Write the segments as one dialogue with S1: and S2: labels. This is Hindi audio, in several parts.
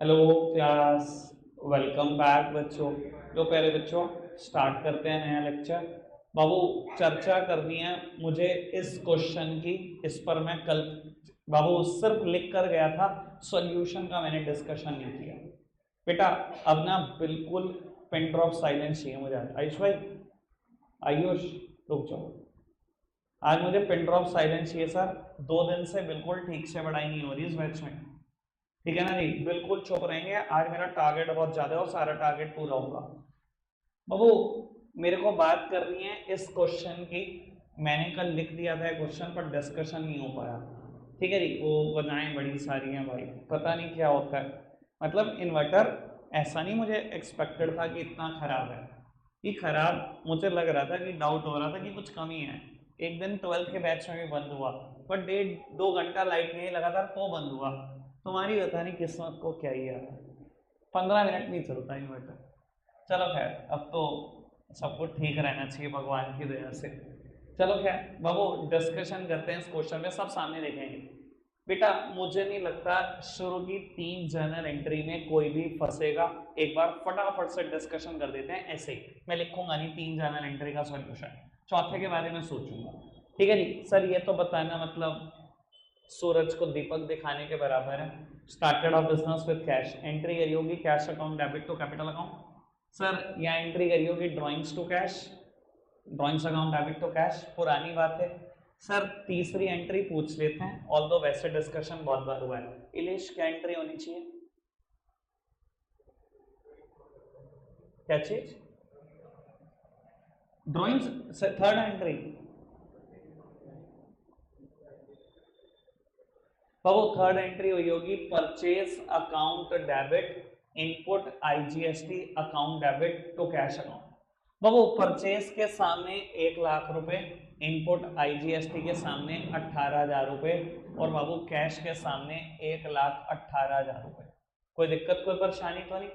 S1: हेलो क्लास, वेलकम बैक बच्चों। तो पहले बच्चों स्टार्ट करते हैं नया लेक्चर। बाबू चर्चा करनी है मुझे इस क्वेश्चन की। इस पर मैं कल बाबू सिर्फ लिख कर गया था, सॉल्यूशन का मैंने डिस्कशन नहीं किया। बेटा अब ना बिल्कुल पिन ड्रॉप साइलेंस चाहिए मुझे। आयुष भाई, आयुष रुक जाओ। आज मुझे पिन ड्रॉप साइलेंस चाहिए सर। 2 दिन से बिल्कुल ठीक से पढ़ाई नहीं हो रही इस बैच में। ठीक है ना जी, बिल्कुल चुप रहेंगे। आज मेरा टारगेट बहुत ज्यादा है और सारा टारगेट पूरा होगा। बाबू मेरे को बात करनी है इस क्वेश्चन की। मैंने कल लिख दिया था क्वेश्चन पर डिस्कशन नहीं हो पाया। ठीक है जी, वो वजहें बड़ी सारी हैं भाई, पता नहीं क्या होता है। मतलब इन्वर्टर ऐसा नहीं मुझे एक्सपेक्टेड था कि इतना खराब है। ये खराब मुझे लग रहा था कि डाउट हो रहा था कि कुछ कमी है। एक दिन 12th के बैच में भी बंद हुआ, पर 1.5-2 घंटा लाइट नहीं लगातार तो बंद हुआ। तुम्हारी पता नहीं किस्मत को क्या ही आता है। 15 मिनट नहीं चलता इन्वर्टर। चलो खैर, अब तो सब कुछ ठीक रहना चाहिए भगवान की दया से। चलो खैर बाबू डिस्कशन करते हैं इस क्वेश्चन में, सब सामने देखेंगे। बेटा मुझे नहीं लगता शुरू की 3 जर्नल एंट्री में कोई भी फंसेगा। एक बार फटाफट से डिस्कशन कर देते हैं। ऐसे ही मैं लिखूंगा नहीं 3 जर्नल एंट्री का सॉल्यूशन, चौथे के बारे में सोचूंगा। ठीक है जी सर, ये तो बताना मतलब सूरज को दीपक दिखाने के बराबर है। Started of business with cash, entry करी होगी cash account debit to capital account. Sir यहाँ एंट्री करी होगी drawings to cash, drawings account debit to cash, पुरानी बात है। सर तीसरी एंट्री पूछ लेते हैं, ऑल्दो वैसे डिस्कशन बहुत बार हुआ है। इलेश क्या एंट्री होनी चाहिए, क्या चीज? Drawings third entry. बाबू थर्ड एंट्री हुई होगी purchase account debit, input IGST account debit to cash account. बाबू परचेज के सामने 1,00,000 रुपए, इनपुट आईजीएसटी के सामने 18,000 रुपए, और बाबू कैश के सामने 1,18,000 रुपए। कोई दिक्कत कोई परेशानी तो नहीं?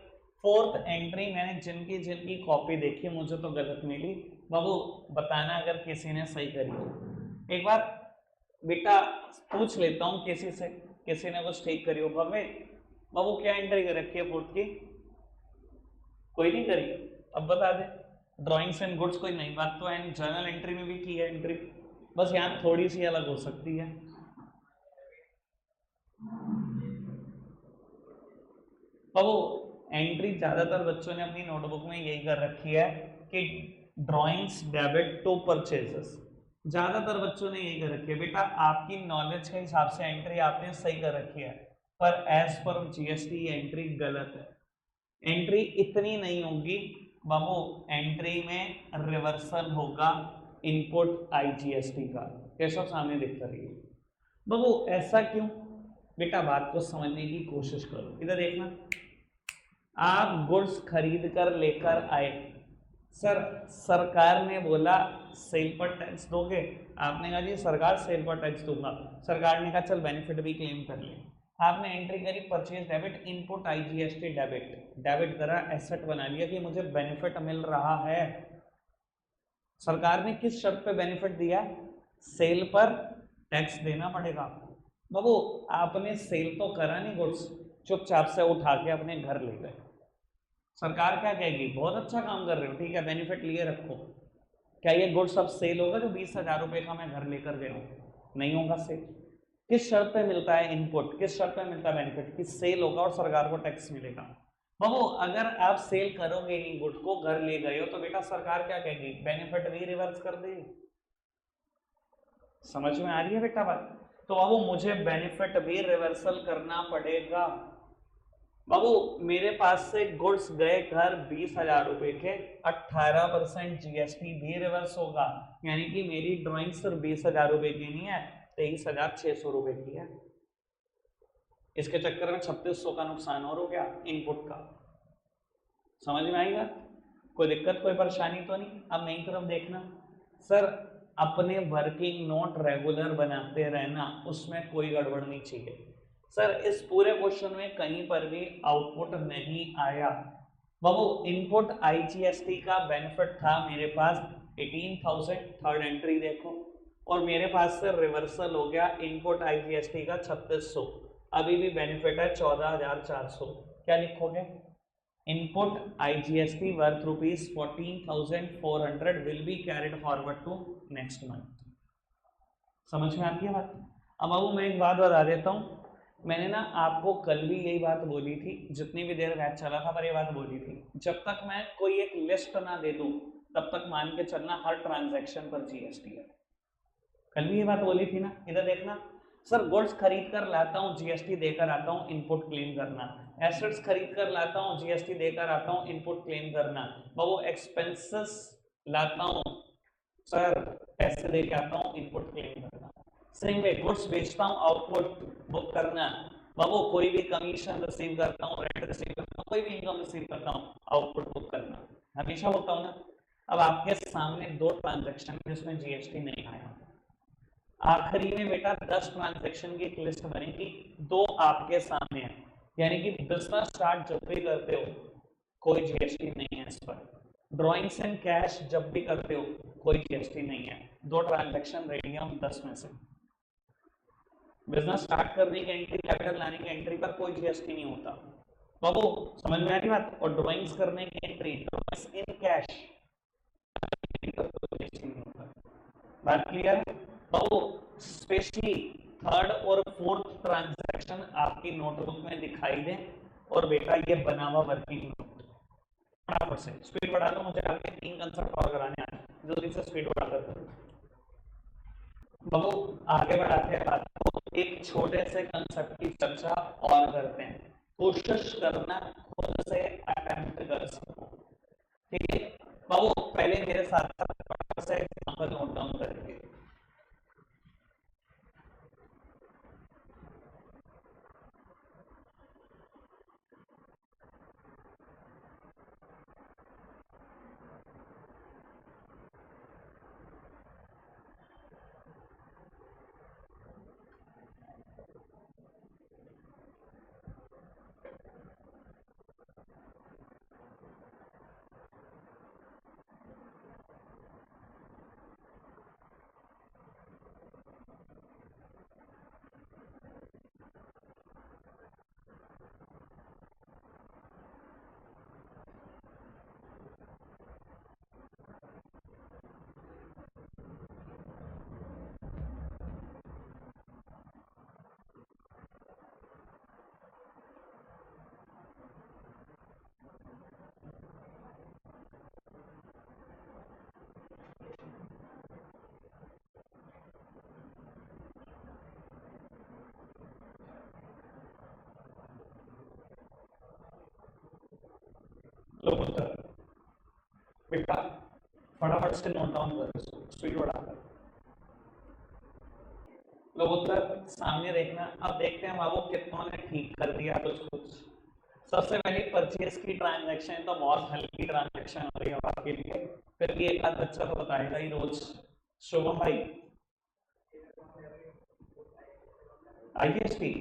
S1: फोर्थ एंट्री मैंने जिनकी जिनकी कॉपी देखी मुझे तो गलत मिली। बाबू बताना अगर किसी ने सही करी हो। एक बार बेटा पूछ लेता हूँ किसी से, किसी ने कुछ ठीक करी हो। बाबू क्या एंट्री कर रखी है फोर्थ की? कोई नहीं करी? अब बता दे। ड्राइंग्स एंड गुड्स कोई नई बात तो है नहीं, जर्नल एंट्री में भी की है एंट्री, बस यहाँ थोड़ी सी अलग हो सकती है। बाबू एंट्री ज्यादातर बच्चों ने अपनी नोटबुक में यही कर रखी है कि ड्राइंग्स डेबिट टू परचेजेस। ज्यादातर बच्चों ने यही कर रखी है। बेटा आपकी नॉलेज के हिसाब से एंट्री आपने सही कर रखी है, पर एज पर जीएसटी एंट्री गलत है। एंट्री इतनी नहीं होगी बाबू, एंट्री में रिवर्सल होगा इनपुट आईजीएसटी का। कैसा सामने दिखता रही बाबू, ऐसा क्यों? बेटा बात को समझने की कोशिश करो, इधर देखना। आप गुड्स खरीद कर लेकर आए, सर सरकार ने बोला सेल पर टैक्स दोगे, आपने कहा जी सरकार सेल पर टैक्स दूंगा। सरकार ने कहा चल बेनिफिट भी क्लेम कर ले। आपने एंट्री करी purchase debit, input IGST debit, debit करा, एसेट बना लिया कि मुझे बेनिफिट मिल रहा है। सरकार ने किस शर्त पे बेनिफिट दिया? सेल पर टैक्स देना पड़ेगा। बाबू आपने सेल तो करा नहीं गुड्स, चुपचाप से उठा के अपने घर ले गए। सरकार क्या कहेगी, बहुत अच्छा काम कर रहे हो, ठीक है बेनिफिट लिए रखो। क्या ये गुड्स अब सेल होगा जो 20,000 रुपए का मैं घर लेकर गया हूँ? नहीं होगा सेल। किस शर्त पे मिलता है इनपुट, किस शर्त पे मिलता है बेनिफिट? कि सेल होगा और सरकार को टैक्स मिलेगा। बाबू अगर आप सेल करोगे नहीं, गुड को घर ले गए हो, तो बेटा सरकार क्या कहेगी, बेनिफिट भी रिवर्स कर देगी। समझ में आ रही है बेटा बात? तो बाबू मुझे बेनिफिट भी रिवर्सल करना पड़ेगा। बाबू मेरे पास से गुड्स गए घर 20,000 रुपए के, 18% जीएसटी भी रिवर्स होगा, यानी कि मेरी ड्राइंग सिर्फ 20,000 रुपए की नहीं है, 23,600 रुपए की है। इसके चक्कर में 3600 का नुकसान और हो गया इनपुट का। समझ में आएगा? कोई दिक्कत कोई परेशानी तो नहीं? अब नई तरफ देखना। सर अपने वर्किंग नोट रेगुलर बनाते रहना, उसमें कोई गड़बड़ नहीं चाहिए। सर इस पूरे क्वेश्चन में कहीं पर भी आउटपुट नहीं आया। बाबू इनपुट आईजीएसटी का बेनिफिट था मेरे पास 18,000, थर्ड एंट्री देखो, और मेरे पास से रिवर्सल हो गया इनपुट आईजीएसटी का 3600। अभी भी बेनिफिट है 14,400। क्या लिखोगे? Input IGST worth rupees 14,400 will be carried forward to next month. समझ में आती है बात? अब बाबू मैं एक बात बता देता हूँ, मैंने ना आपको कल भी यही बात बोली थी, जितनी भी देर मैच चला था पर ये बात बोली थी, जब तक मैं कोई एक लिस्ट ना दे दूं तब तक मान के चलना हर ट्रांजैक्शन पर GST है। कल भी ये बात बोली थी ना। इधर देखना, सर गुड्स खरीद कर लाता हूँ GST देकर आता हूँ, इनपुट क्लेम करना। एसेट्स खरीद कर लाता हूँ GST देकर आता हूँ, इनपुट क्लेम करना। वो एक्सपेंसेस लाता हूँ सर, पैसे देके आता हूँ, इनपुट क्लेम करना। सेम वे गुड्स बेचता हूँ, आउटपुट बुक करना। बाबू कोई भी कमीशन रिसीव करता हूँ, रेंट रिसीव करता हूँ, कोई भी इनकम रिसीव करता हूँ, आउटपुट बुक करना। हमेशा होता हूँ ना। अब आपके सामने 2 ट्रांजैक्शन जिसमें GST नहीं आया, आखिरी में बेटा 10 ट्रांजैक्शन की एक लिस्ट बनेगी, 2 आपके सामने है, यानी कि बिजनेस स्टार्ट जब भी करते हो कोई GST नहीं है इस पर। ड्रॉइंग्स एंड कैश जब भी करते हो कोई GST नहीं है। 2 ट्रांजैक्शन रेडी है 10 में से। बिजनेस स्टार्ट करने की एंट्री, कैपिटल लाने की एंट्री पर कोई GST नहीं होता। बाबू समझ में आ रही बात? और ड्रॉइंग्स करने की एंट्री, ड्रॉइंग्स इन कैश, बात क्लियर है? बाबू स्पेशली थर्ड और फोर्थ ट्रांजैक्शन आपकी नोटबुक में दिखाई दे और बेटा ये बना हुआ वर्किंग नोट, फटाफट से स्पीड बढ़ा दो, मुझे आगे 3 कंसेप्ट और कराने आए, जल्दी से स्पीड बढ़ा कर। बाबू आगे बढ़ाते हैं बात को, एक छोटे से कंसेप्ट की चर्चा और करते हैं। कोशिश करना खुद से अटेम्प्ट कर सको, ठीक है बाबू? पहले मेरे साथ से एग्जांपल नोट डाउन करेंगे। लो पुत्र बेटा फटाफट से नोट डाउन कर, स्पीड बढ़ाकर। लो पुत्र सामने देखना, अब देखते हैं बाबू कितनों ने ठीक कर दिया कुछ कुछ। सबसे पहले परचेज की ट्रांजैक्शन तो बहुत हल्की ट्रांजैक्शन हो रही है आपके लिए, फिर भी एक आध बच्चा तो बताएगा ही रोज। शुभम भाई IGST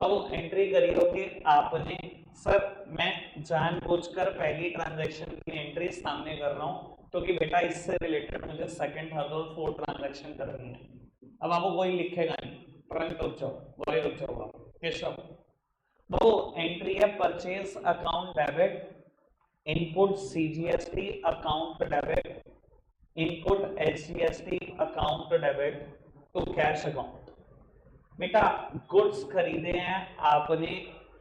S1: अब एंट्री करी होगी आपने, सर मैं जानबूझकर पहली ट्रांजैक्शन की एंट्री सामने कर रहा हूं क्योंकि बेटा इससे रिलेटेड मुझे सेकंड, थर्ड और फोर्थ ट्रांजैक्शन करनी है। अब आपको कोई लिखेगा नहीं, तुरंत रुक जाओ, वही रुक जाओ आप केशव। वो एंट्री है purchase account debit, input CGST account debit, input HGST account debit to cash account. बेटा गुड्स खरीदे हैं आपने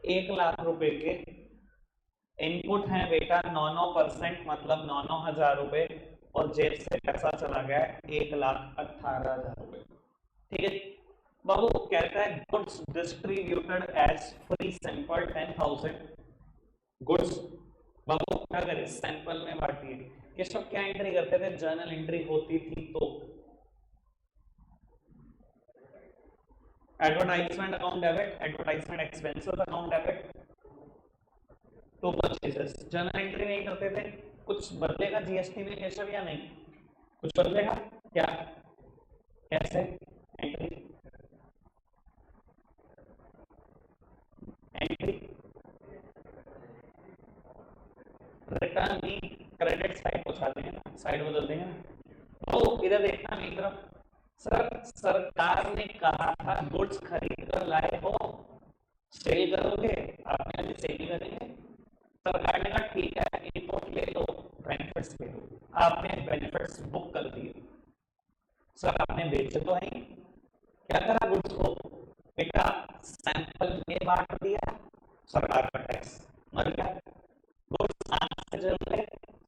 S1: 1,00,000 रुपए के, इनपुट है बेटा 9% मतलब 9,000 रुपए, और जेब से पैसा चला गया 1,18,000 रुपए। ठीक है बाबू, कहता है goods distributed as free sample 10,000 goods. बाबू क्या करें, सैंपल में बांटिए। ये सब क्या एंट्री करते थे, जर्नल एंट्री होती थी तो advertisement account debit, advertisement expenses account debit to purchases. Journal entry नहीं करते थे। कुछ बदलेगा GST में केशव या नहीं? कुछ बदलेगा क्या? कैसे एंट्री? एंट्री रिटर्न नहीं, क्रेडिट साइड पहुंचा देंगे ना, साइड बदल देंगे ना। तो इधर देखना मेरी तरफ, सर सरकार ने कहा था गुड्स खरीद कर लाए हो, सेल करोगे, आपने अभी सेल नहीं करेंगे। सरकार ने कहा ठीक है इनपुट ले लो, बेनिफिट्स ले लो, आपने बेनिफिट्स बुक कर दिए। सर आपने बेचे तो है, क्या करा गुड्स को, बेटा सैंपल में बांट दिया, सरकार का टैक्स मर गया। गुड्स आंख से जल गए,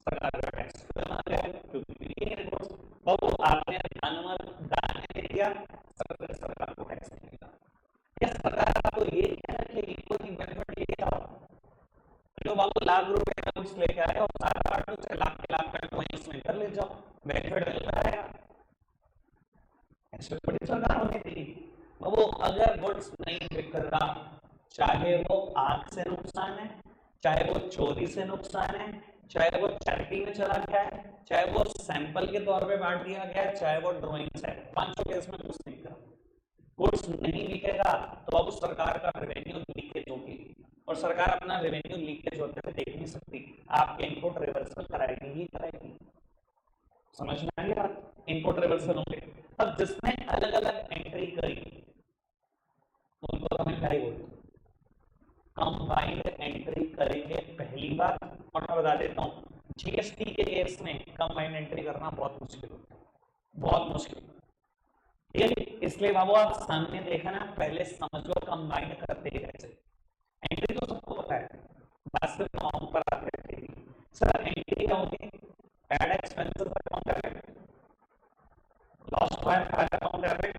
S1: सरकार का टैक्स मर गया, क्योंकि गुड्स वो आपने दान दे दिया, सरकार को टैक्स मिलेगा। या सरकार आपको ये कहना कि कोई बेनिफिट लेके आओ, जो बाबू लाख रुपए का कुछ लेके आए और सारा लाख के लाख का वहीं इसमें कर ले जाओ, बेनिफिट मिलता रहेगा। ऐसे बड़ी सरकार होनी थी बाबू। अगर गुड्स नहीं बिक रहा, चाहे वो आग से नुकसान है, चाहे वो चोरी से नुकसान है, चाहे वो चैरिटी में चला गया है, चाहे वो सैंपल के तौर पे बांट दिया गया है, चाहे वो ड्राइंग्स है, पांचों केस में कुछ नहीं करा, गुड्स नहीं बिकेगा तो बाबू सरकार का रेवेन्यू लीकेज होगी, और सरकार अपना रेवेन्यू लीकेज होते हुए देख नहीं सकती, आपके इनपुट रिवर्सल कराएगी ही कराएगी। समझ में आ गया बात? इनपुट रिवर्सल होंगे। अब जिसने अलग अलग एंट्री करी उनको हमें क्या बोलते हैं, कंबाइंड एंट्री करेंगे पहली बार। और मैं बता देता हूँ जीएसटी के केस में कंबाइंड एंट्री करना बहुत मुश्किल होता है, बहुत मुश्किल। इसलिए बाबू आप सामने देखा ना, पहले समझ लो कंबाइंड करते कैसे। एंट्री तो सबको पता है, बात सिर्फ फॉर्म पर आते थे। सर एंट्री क्या होगी, ad expenses account debit, lost by account debit,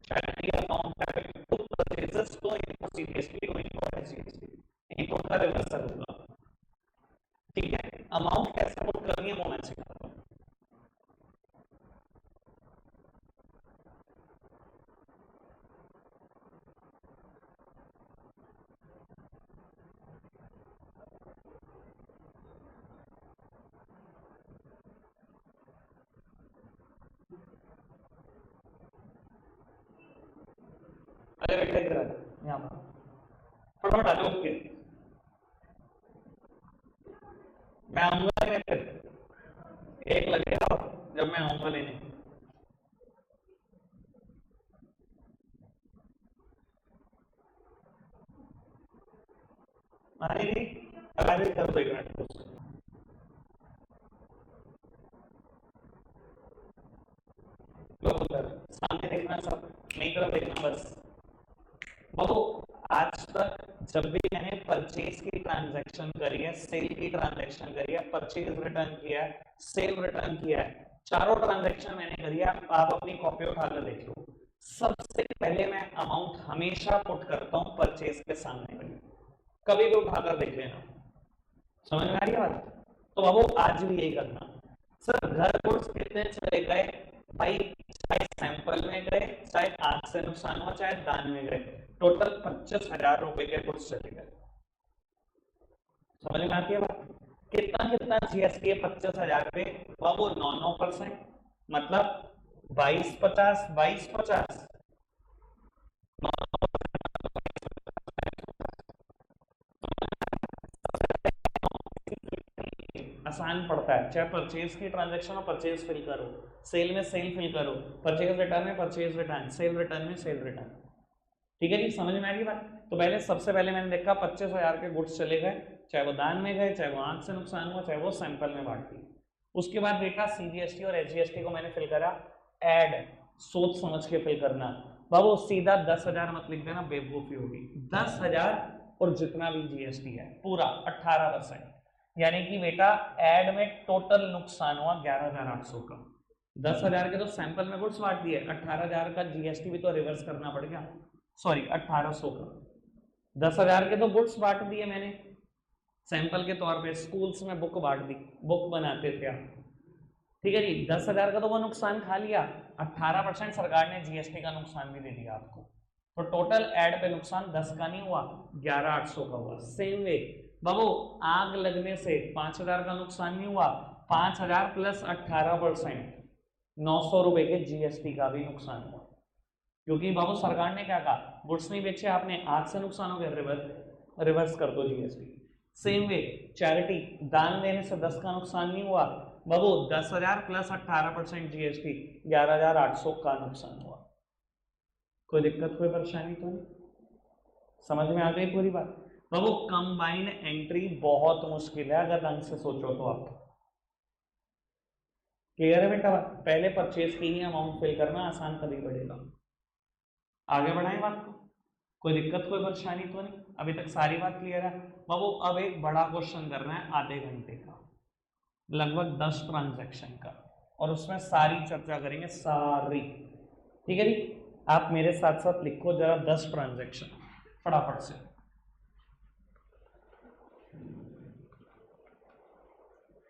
S1: charity account debit, तो परचेजेस तो इनको सीरियसली गोइंग फॉर एसजीएसटी, इनको का रिवर्सल होगा। ठीक है, अमाउंट कैसे पुट करनी है वो मैं सिखाता हूं। अरे बेटा इधर आ, यहाँ पर फटाफट आ जाओ। ओके मैं आऊंगा नहीं, फिर एक लगेगा जब मैं आऊंगा लेने। अरे अरे कर दो एक मिनट, सामने देखना, सब नहीं तरफ देखना बस। बाबू आज तक जब भी मैंने परचेज की ट्रांजैक्शन करी है, सेल की ट्रांजैक्शन करी है, परचेज रिटर्न किया है, सेल रिटर्न किया है, चारों ट्रांजैक्शन मैंने करी है, आप अपनी कॉपी उठाकर देख लो। सबसे पहले मैं अमाउंट हमेशा पुट करता हूं परचेज के सामने, कभी भी उठाकर देख लेना। समझ में आ रही है बात? तो बाबू आज भी यही करना। सर घर गुड्स कितने चले गए भाई, चाहे सैंपल में गए, चाहे आग से नुकसान हुआ, चाहे दान में गए, टोटल 25,000 रुपए के गुड्स चले गए। समझ में आती है बात? कितना कितना जीएसटी है 25,000 पे बाबू? 9-9%, मतलब 22-50 22-50, आसान पड़ता है। चाहे परचेज की ट्रांजैक्शन हो, परचेज फिल करो, सेल में सेल फिल करो, परचेज रिटर्न में परचेज रिटर्न, सेल रिटर्न में सेल रिटर्न। ठीक है जी, समझ में आ गई बात? तो पहले सबसे पहले मैंने देखा 25,000 के गुड्स चले गए, चाहे वो दान में गए, चाहे वो आंख से नुकसान हुआ, चाहे वो सैंपल में बांट दी। उसके बाद बेटा सीजीएसटी और एसजीएसटी को मैंने फिल करा, ऐड सोच समझ के फिल करना। बाबू सीधा 10,000 मत लिख देना, बेवकूफी होगी। 10,000 और जितना भी जीएसटी है पूरा 18%, यानी कि बेटा ऐड में टोटल नुकसान हुआ 11,800 का। 10,000 के तो सैंपल में गुड्स बांट दिए, 18,000 का जीएसटी भी तो रिवर्स करना पड़ गया, सॉरी 1800 का। 10,000 के तो गुड्स बांट दिए मैंने सैंपल के तौर पे, स्कूल्स में बुक बांट दी, बुक बनाते थे आप। ठीक है जी, 10,000 का तो वो नुकसान खा लिया, 18% सरकार ने जीएसटी का नुकसान भी दे दिया आपको, तो टोटल ऐड पे नुकसान 10 का नहीं हुआ, 11,800 का हुआ। सेम वे बाबू आग लगने से 5,000 का नुकसान नहीं हुआ, 5,000 प्लस 18%, 900 रुपए के जीएसटी का भी नुकसान हुआ। क्योंकि बाबू सरकार ने क्या कहा, गुड्स नहीं बेचे आपने, आग से नुकसान हो गया, रिवर्स कर दो जीएसटी। सेम वे चैरिटी, दान देने से 10 का नुकसान नहीं हुआ, बाबू 10,000 प्लस 18% जीएसटी 11,800 का नुकसान हुआ। कोई दिक्कत कोई परेशानी तो नहीं? समझ में आ गई पूरी बात? बाबू कंबाइंड एंट्री बहुत मुश्किल है अगर ढंग से सोचो तो। आप क्लियर है बेटा? पहले परचेज की ही अमाउंट फिल करना आसान कभी बढ़ेगा। आगे बढ़ाएं बात को, कोई दिक्कत कोई परेशानी तो नहीं? अभी तक सारी बात क्लियर है? बाबू अब एक बड़ा क्वेश्चन करना है आधे घंटे का, लगभग 10 ट्रांजैक्शन का, और उसमें सारी चर्चा करेंगे सारी। ठीक है जी? आप मेरे साथ साथ लिखो जरा 10 ट्रांजैक्शन फटाफट से।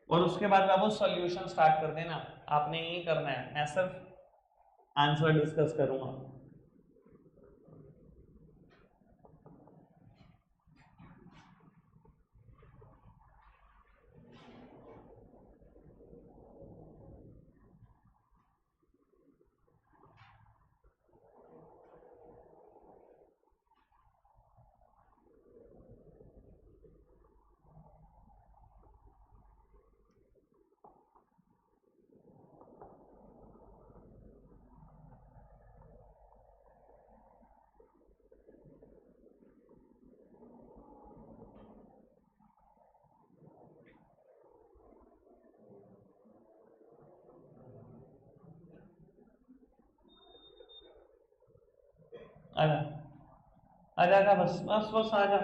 S1: और उसके बाद बाबू सॉल्यूशन स्टार्ट कर देना। आपने यही करना है, मैं सिर्फ आंसर डिस्कस करूंगा। आजा आजा आजा, बस बस बस आजा।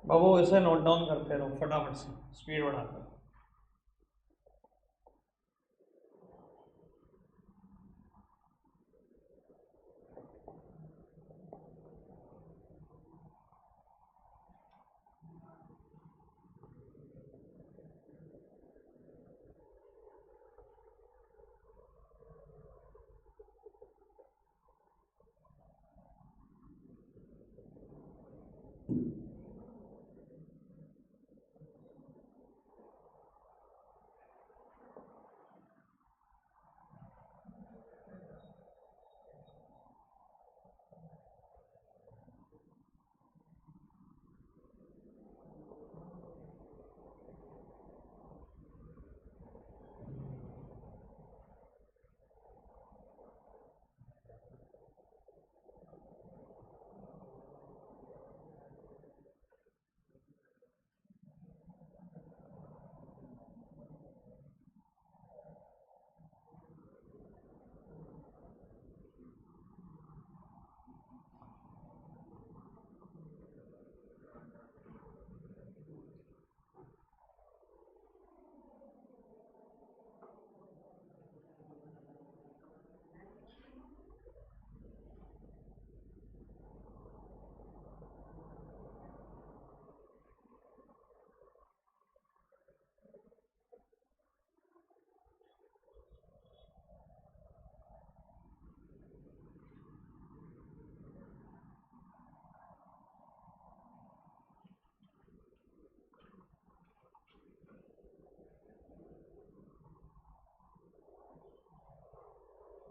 S1: बाबू इसे नोट डाउन करते रहो फटाफट से, स्पीड बढ़ाकर।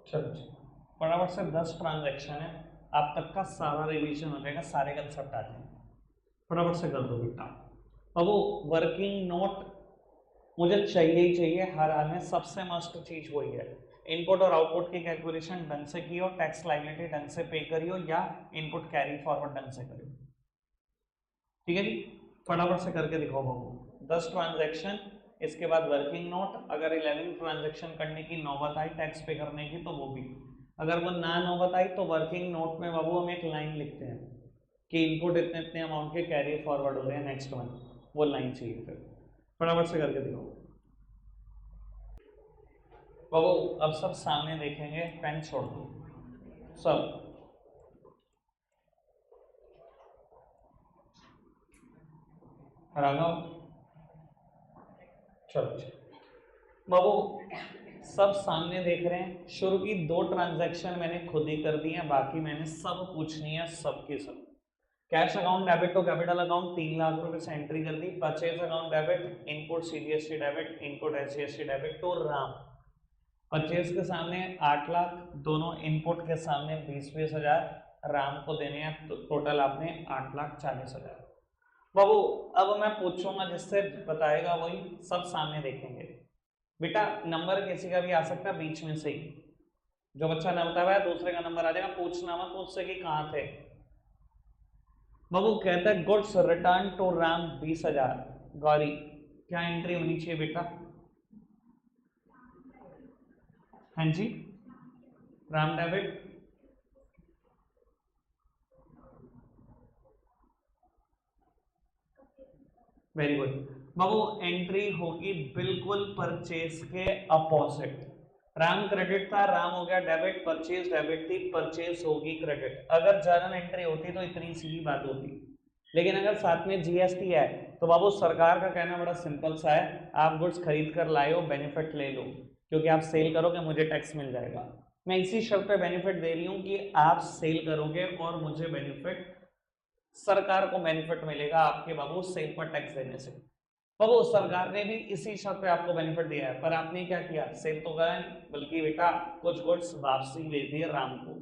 S1: चलो फटाफट से 10 ट्रांजैक्शन है, आप तक का सारा रिवीजन हो जाएगा, सारे कंसेप्ट आ जाएंगे। फटाफट से कर दो बेटा। अब वो वर्किंग नोट मुझे चाहिए ही चाहिए हर हाल में, सबसे मस्त चीज वही है। इनपुट और आउटपुट की कैलकुलेशन ढंग से की हो, टैक्स लायबिलिटी ढंग से पे करी हो, या इनपुट कैरी फॉरवर्ड ढंग से करी हो। ठीक है जी, फटाफट से करके दिखाओ बाबू। 10 ट्रांजैक्शन, इसके बाद वर्किंग नोट। अगर 11 ट्रांजैक्शन करने की नौबत आई टैक्स पे करने की तो वो भी, अगर वो ना नौबत आई तो वर्किंग नोट में बाबू हम एक लाइन लिखते हैं कि इनपुट इतने इतने अमाउंट के कैरी फॉरवर्ड हो रहे हैं नेक्स्ट मंथ, वो लाइन चाहिए। फिर फटाफट से करके दिखाओ बाबू। अब सब सामने देखेंगे, पेन छोड़ दो सब। राघव चलो बाबू, सब सामने देख रहे हैं। शुरू की 2 ट्रांजैक्शन मैंने खुद ही कर दी है, बाकी मैंने सब पूछनी है सबकी सब। Cash account debit to capital account 3 lakh रुपए से एंट्री कर दी। Purchase account debit, input CGST debit, input SGST debit to Ram. Purchase के सामने 8 लाख, दोनों इनपुट के सामने 20-20 हजार राम को देने हैं, तो टोटल आपने 8,40,000। बाबू अब मैं पूछूंगा, जिससे बताएगा वही, सब सामने देखेंगे। बेटा नंबर किसी का भी आ सकता है बीच में से ही, जो बच्चा न बताया है दूसरे का नंबर आ जाएगा। पूछना मत मुझसे कि कहाँ थे। बाबू कहता है goods return to Ram 20,000। Gauri क्या एंट्री होनी चाहिए बेटा? हाँ जी, राम डेबिट, वेरी गुड बाबू। एंट्री होगी बिल्कुल परचेज के अपोजिट। राम क्रेडिट था, राम हो गया डेबिट, परचेज डेबिट थी, परचेज होगी क्रेडिट। अगर जर्नल एंट्री होती तो इतनी सी बात होती, लेकिन अगर साथ में जीएसटी है तो बाबू सरकार का कहना बड़ा सिंपल सा है, आप गुड्स खरीद कर लाए हो, बेनिफिट ले लो, क्योंकि आप सेल करोगे मुझे टैक्स मिल जाएगा। मैं इसी शर्त पे बेनिफिट दे रही हूँ कि आप सेल करोगे और मुझे बेनिफिट, सरकार को बेनिफिट मिलेगा आपके बाबू सेल पर टैक्स देने से। बाबू सरकार ने भी इसी शर्त पे आपको बेनिफिट दिया है, पर आपने क्या किया, सेल तो करा नहीं, बल्कि बेटा कुछ गुड्स वापसी भेज दिए राम को।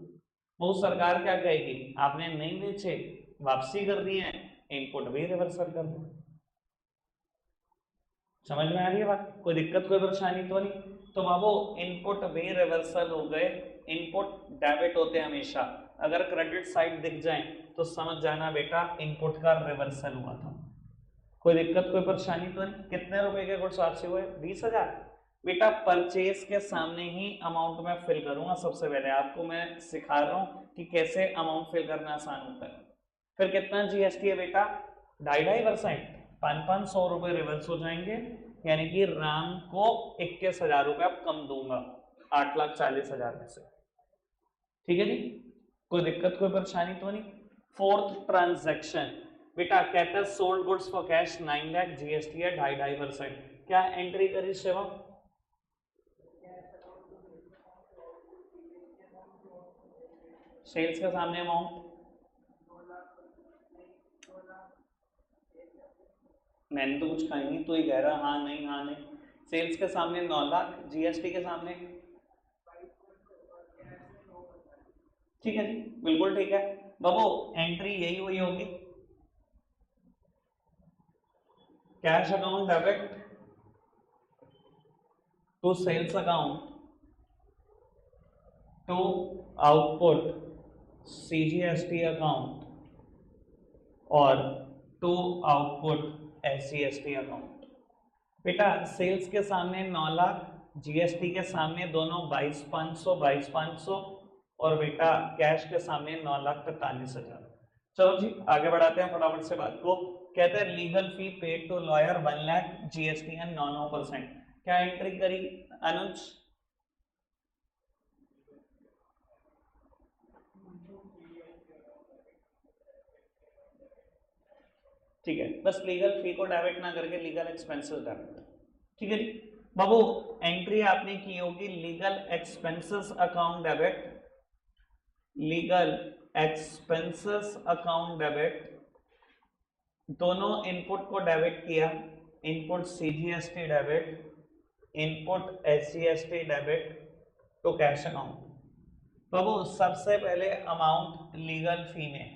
S1: वो सरकार क्या कहेगी, आपने नहीं बेचे, वापसी कर दिए हैं, इनपुट भी रिवर्सल कर दो। समझ में आ रही है बात? कोई दिक्कत कोई परेशानी तो नहीं? तो बाबू इनपुट भी रिवर्सल हो गए। इनपुट डेबिट होते हैं हमेशा, अगर क्रेडिट साइड दिख जाए तो समझ जाना बेटा इनपुट का रिवर्सल हुआ था। कोई दिक्कत कोई परेशानी तो नहीं? कितने रुपए के गुड्स वापसी हुए? 20,000। बेटा परचेज के सामने ही अमाउंट में फिल करूंगा। सबसे पहले आपको मैं सिखा रहा हूं कि कैसे अमाउंट फिल करना आसान होता है। फिर कितना जीएसटी है बेटा? 2.5% 500 रुपए रिवर्स हो जाएंगे, यानी कि राम को 21,000 रुपए अब कम दूंगा 8,40,000 में से। ठीक है जी, कोई दिक्कत कोई परेशानी तो नहीं? फोर्थ ट्रांजैक्शन बेटा कहता है sold goods for cash 9 lakh, GST है 2.5%। क्या एंट्री करी शिवम? सेल्स के सामने अमाउंट मैंने तो कुछ कहा नहीं, तो ही कह रहा हाँ नहीं हाँ नहीं। सेल्स के सामने 9 लाख, जीएसटी के सामने, ठीक है जी बिल्कुल ठीक है बाबू। एंट्री यही हुई होगी, cash account debit to sales account to output CGST account और टू आउटपुट एससीएसटी अकाउंट। बेटा सेल्स के सामने 9 लाख, जीएसटी के सामने दोनों 22,500 और बेटा कैश के सामने 9,43,000। चलो जी आगे बढ़ाते हैं फटाफट से बात को। कहते हैं legal fee paid to lawyer 1 lakh, GST है 9%। क्या एंट्री करी अनुज? ठीक है, बस लीगल फी को डेबिट ना करके लीगल एक्सपेंसेस डेबिट। ठीक है जी बाबू, एंट्री आपने की होगी legal expenses account debit, legal expenses account debit, दोनों इनपुट को डेबिट किया, input CGST debit, input SGST debit to cash account. बाबू सबसे पहले अमाउंट लीगल फी में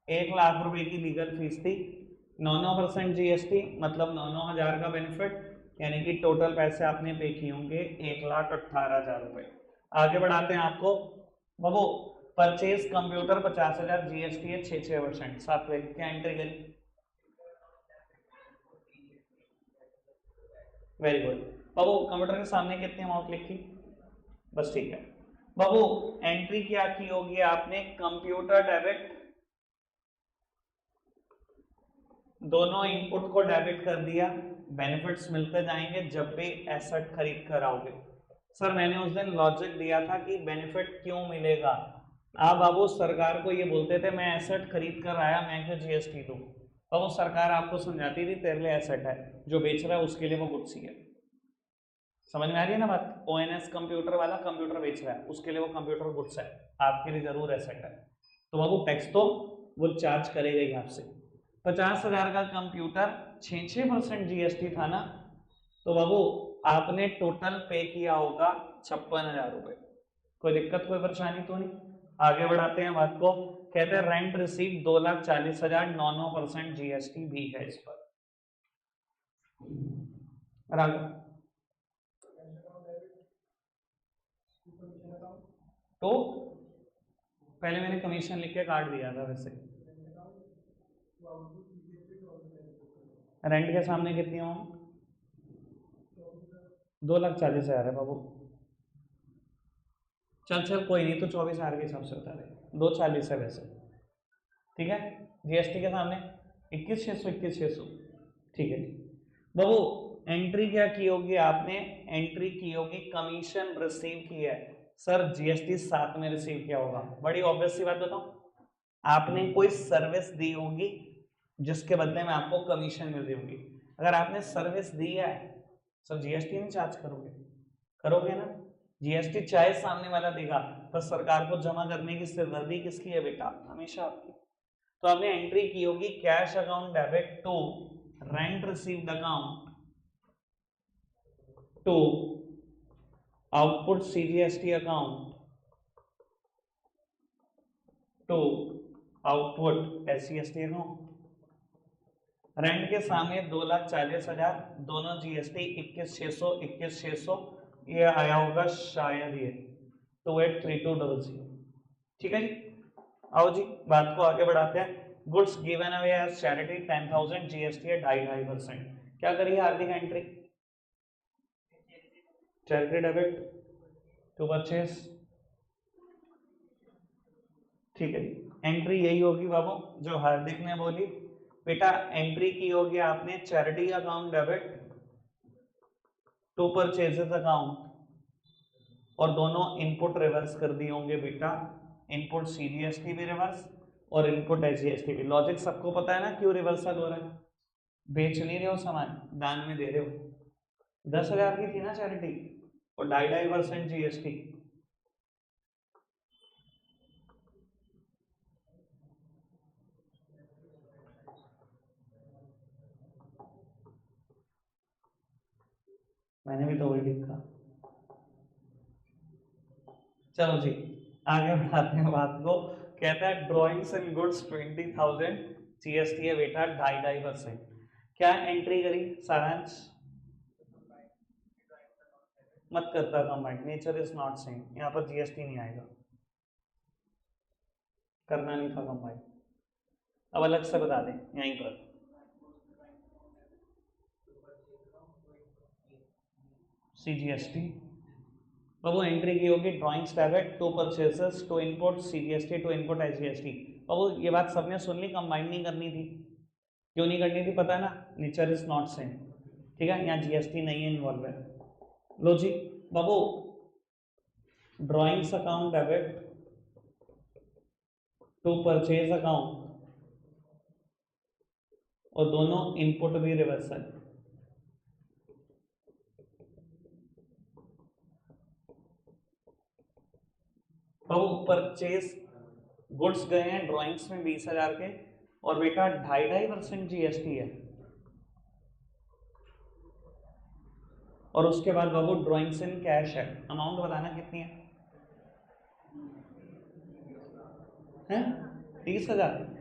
S1: 1 लाख रुपए की लीगल फीस थी, 9% जीएसटी मतलब 9,000 का बेनिफिट, यानी कि टोटल पैसे आपने पे किए होंगे 1,18,000 रुपए। आगे बढ़ाते हैं आपको बाबू। परचेज कंप्यूटर 50,000 जीएसटी है 6% 7 क्या एंट्री करी? वेरी गुड बाबू। कंप्यूटर के सामने कितनी अमाउंट लिखी? बस ठीक है बाबू। एंट्री क्या की होगी आपने? कंप्यूटर डेबिट, दोनों इनपुट को डेबिट कर दिया। बेनिफिट्स मिलते जाएंगे जब भी एसेट खरीद कर आओगे। सर मैंने उस दिन लॉजिक दिया था कि बेनिफिट क्यों मिलेगा। आप बाबू सरकार को ये बोलते थे मैं एसेट खरीद कर आया, मैं क्यों जीएसटी दूं? बाबू सरकार आपको समझाती थी तेरे लिए एसेट है, जो बेच रहा है उसके लिए वो गुड्स ही है। समझ में आ रही है ना बात? ओएनएस कंप्यूटर वाला कंप्यूटर बेच रहा है, उसके लिए वो कंप्यूटर गुड्स है, आपके लिए जरूर एसेट है। तो बाबू टैक्स तो वो चार्ज करेगा ही आपसे। 50,000 का कंप्यूटर 6% जीएसटी था ना, तो बाबू आपने टोटल पे किया होगा 56,000 रुपए। कोई दिक्कत कोई परेशानी तो नहीं? आगे बढ़ाते हैं बात को। कहते हैं रेंट रिसीव 2,40,000 9% जीएसटी भी है इस पर। तो पहले मैंने कमीशन लिख के काट दिया था वैसे। रेंट के सामने कितनी हो? 2,40,000 है बाबू। चल चल कोई नहीं, तो 24,000 के हिसाब से बता दे। 2,40 है वैसे, ठीक है। जीएसटी के सामने 21,600 21,600, ठीक है बाबू। एंट्री क्या की होगी आपने? एंट्री की होगी कमीशन रिसीव की है। सर जीएसटी साथ में रिसीव किया होगा। बड़ी ऑब्वियस सी बात बताऊं, आपने कोई सर्विस दी होगी जिसके बदले में आपको कमीशन मिल रही होगी। अगर आपने सर्विस दी है, सर जीएसटी नहीं चार्ज करोगे? करोगे ना? जीएसटी चाहे सामने वाला देगा, पर सरकार को जमा करने की सिरदर्दी किसकी है बेटा? हमेशा आपकी। तो आपने एंट्री की होगी cash account debit to rent received account to output CGST account to output SCST account. Rent के सामने 2,40,000, दोनों जीएसटी 21,600 21,600, ये आया होगा शायद ये 283200। ठीक है जी, आओ जी बात को आगे बढ़ाते हैं। Goods given away as charity 10,000 GST है 2.5%। क्या करिए Hardik? Entry charity debit to purchase, ठीक है जी। एंट्री यही होगी बाबू जो हार्दिक ने बोली। बेटा एंट्री की होगी आपने charity account debit to purchases account, और दोनों इनपुट रिवर्स कर दिए होंगे बेटा। इनपुट सीजीएसटी भी रिवर्स और इनपुट एसजीएसटी भी। लॉजिक सबको पता है ना क्यों रिवर्सल हो रहा है? बेच नहीं रहे हो सामान, दान में दे रहे हो। 10,000 की थी ना चैरिटी, और 2.5% जीएसटी। मैंने भी तो वही लिखा। चलो जी आगे बढ़ाते हैं बात को। कहता है ड्रॉइंग्स एंड गुड्स 20,000 जीएसटी है बेटा 2.5%। क्या एंट्री करी सारांश? मत करता combined, nature is not same, यहाँ पर जीएसटी नहीं आएगा, करना नहीं था कंबाइंड। अब अलग से बता दें यहीं पर। सीजीएसटी बाबू एंट्री की होगी drawings debit to purchases to input CGST to input SGST. बाबू ये बात सबने सुन ली, कंबाइंड नहीं करनी थी। क्यों नहीं करनी थी पता है ना? नेचर इज नॉट सेम, ठीक है, यहाँ जीएसटी नहीं है इन्वॉल्व है। लो जी बाबू, drawings account debit to purchase account, और दोनों इनपुट भी रिवर्सल। बाबू परचेज गुड्स गए हैं ड्राइंग्स में 20,000 के, और बेटा 2.5% जीएसटी है। और उसके बाद बाबू ड्राइंग्स इन कैश है, अमाउंट बताना कितनी है? 30,000।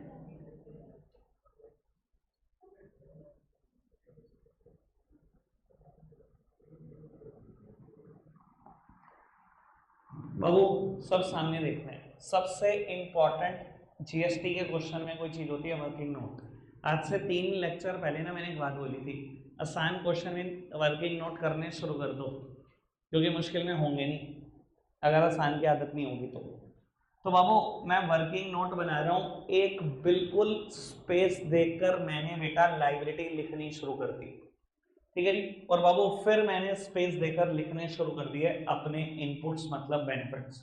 S1: बाबू सब सामने देखना है। सबसे इंपॉर्टेंट जीएसटी के क्वेश्चन में कोई चीज होती है वर्किंग नोट। आज से 3 लेक्चर पहले ना मैंने एक बात बोली थी, आसान क्वेश्चन इन वर्किंग नोट करने शुरू कर दो, क्योंकि मुश्किल में होंगे नहीं अगर आसान की आदत नहीं होगी तो बाबू मैं वर्किंग नोट बना रहा हूँ। एक बिल्कुल स्पेस देखकर मैंने बेटा लायबिलिटी लिखनी शुरू कर दी, ठीक है जी। और बाबू फिर मैंने स्पेस देकर लिखने शुरू कर दिए अपने इनपुट्स मतलब बेनिफिट्स,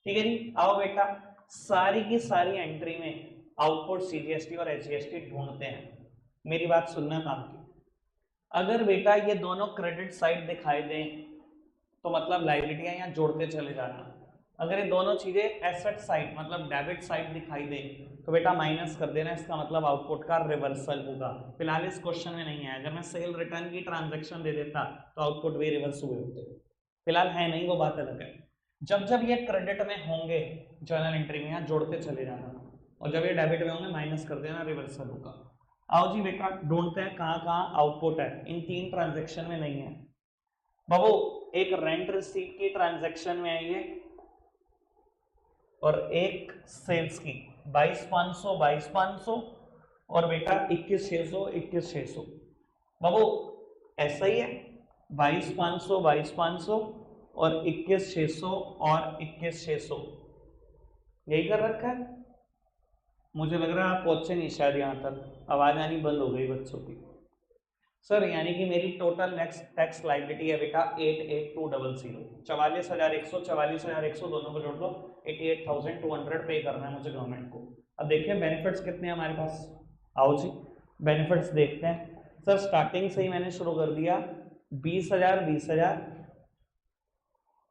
S1: ठीक है जी। आओ बेटा सारी की सारी एंट्री में आउटपुट सीजीएसटी और एचजीएसटी ढूंढते हैं। मेरी बात सुनना काम की। अगर बेटा ये दोनों क्रेडिट साइड दिखाई दें तो मतलब लायबिलिटियां यहाँ जोड़ते चले जाना। अगर ये दोनों चीजें एसेट साइड मतलब डेबिट साइड दिखाई दें तो बेटा माइनस कर देना, इसका मतलब आउटपुट का रिवर्सल होगा। फिलहाल इस क्वेश्चन में नहीं है, अगर मैं सेल रिटर्न की ट्रांजैक्शन दे देता तो आउटपुट भी रिवर्स हुए होते। फिलहाल है नहीं, वो बात अलग है। जब जब ये क्रेडिट में होंगे जर्नल एंट्री में यहाँ जोड़ते चले जाना, और जब ये डेबिट में होंगे माइनस कर देना, रिवर्सल होगा। आओ जी बेटा ढूंढते हैं कहाँ कहाँ आउटपुट है। इन 3 ट्रांजेक्शन में नहीं है बाबू। एक रेंट रिसीट की ट्रांजैक्शन में आई है और एक सेल्स की 22,500 22,500 और बेटा 21,600 21,600। बाबू ऐसा ही है 22,500 22,500 और 21,600 और 21,600 यही कर रखा है। मुझे लग रहा है आप पहुंचे नहीं शायद यहाँ तक, आवाज आनी बंद हो गई बच्चों की। सर यानी कि मेरी टोटल नेक्स्ट टैक्स लायबिलिटी है बेटा 88,200, 44,100 44,100 दोनों को जोड़ दो, 88,200 पे करना है मुझे गवर्नमेंट को। अब देखिए बेनिफिट्स कितने हैं हमारे पास। आओ जी बेनिफिट्स देखते हैं। सर स्टार्टिंग से ही मैंने शुरू कर दिया 20,000 20,000,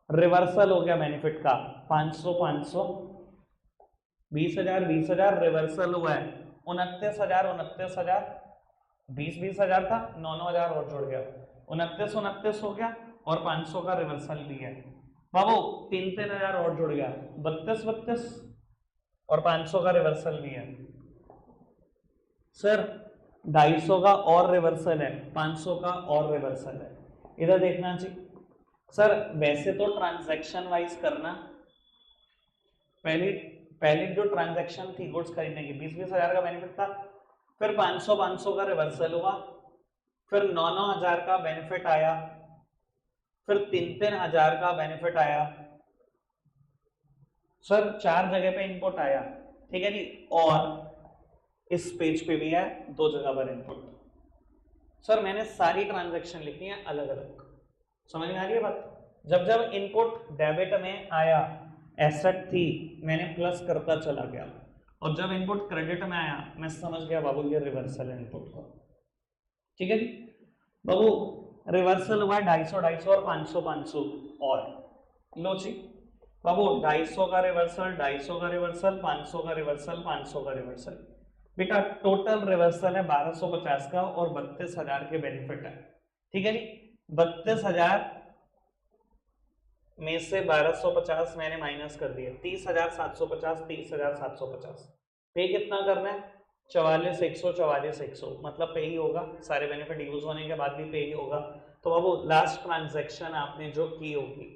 S1: रिवर्सल हो गया बेनिफिट का 500 500, 20,000 20,000 रिवर्सल हुआ है 29,000 29,000, 20,000 था 9,000 और जुड़ गया 29 हो गया और 500 का रिवर्सल भी है बाबू। 3,000 और जुड़ गया 32 और 500 का रिवर्सल भी है। सर 250 का और रिवर्सल है, 500 का और रिवर्सल है। इधर देखना जी सर, वैसे तो ट्रांजैक्शन वाइज करना। पहले जो ट्रांजैक्शन थी गुड्स खरीदने की 20,000 का बेनिफिट था, फिर 500 का रिवर्सल हुआ, फिर 9,000 का बेनिफिट आया, फिर 3,000 का बेनिफिट आया। सर 4 जगह पे इनपुट आया, ठीक है जी। और इस पेज पे भी है 2 जगह पर इनपुट। सर मैंने सारी ट्रांजैक्शन लिखी है अलग अलग, समझ में आ रही है बात। जब जब इनपुट डेबिट में आया एसेट थी मैंने प्लस करता चला गया, और जब इनपुट क्रेडिट में आया मैं समझ गया बाबू ये रिवर्सल है इनपुट का, ठीक है जी। बाबू रिवर्सल हुआ 250 250 और 500 500 और लो जी बाबू 250 का रिवर्सल 250 का रिवर्सल 500 का रिवर्सल 500 का रिवर्सल। बेटा टोटल रिवर्सल है 1250 का और 32,000 के बेनिफिट है, ठीक है जी। 32,000 में से 1250 मैंने माइनस कर दिया, 30,750 30,750। पे कितना करना है 44,100 44,100, मतलब पे ही होगा, सारे बेनिफिट यूज होने के बाद भी पे ही होगा। तो अब लास्ट ट्रांजैक्शन आपने जो की होगी,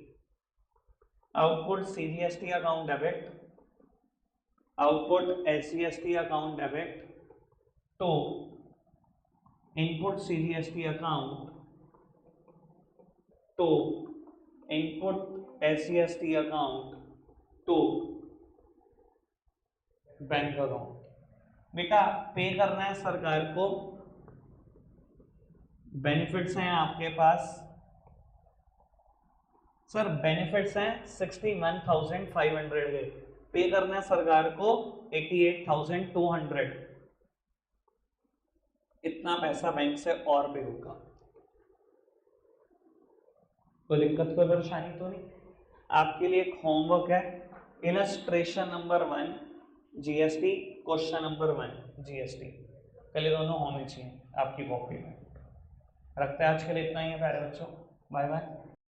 S1: output CGST account debit, output HGST account debit to input CGST account to input HGST account to bank account. बेटा पे करना है सरकार को, बेनिफिट्स हैं आपके पास। सर बेनिफिट्स हैं 61,500 के, पे करना है सरकार को 88,200। इतना पैसा बैंक से और पे होगा। कोई दिक्कत कोई परेशानी तो नहीं। आपके लिए एक होमवर्क है, illustration number 1 GST, question number 1 GST, पहले दोनों होने चाहिए आपकी कॉपी में। रखते हैं आज के लिए इतना ही है प्यारे बच्चों, बाय बाय।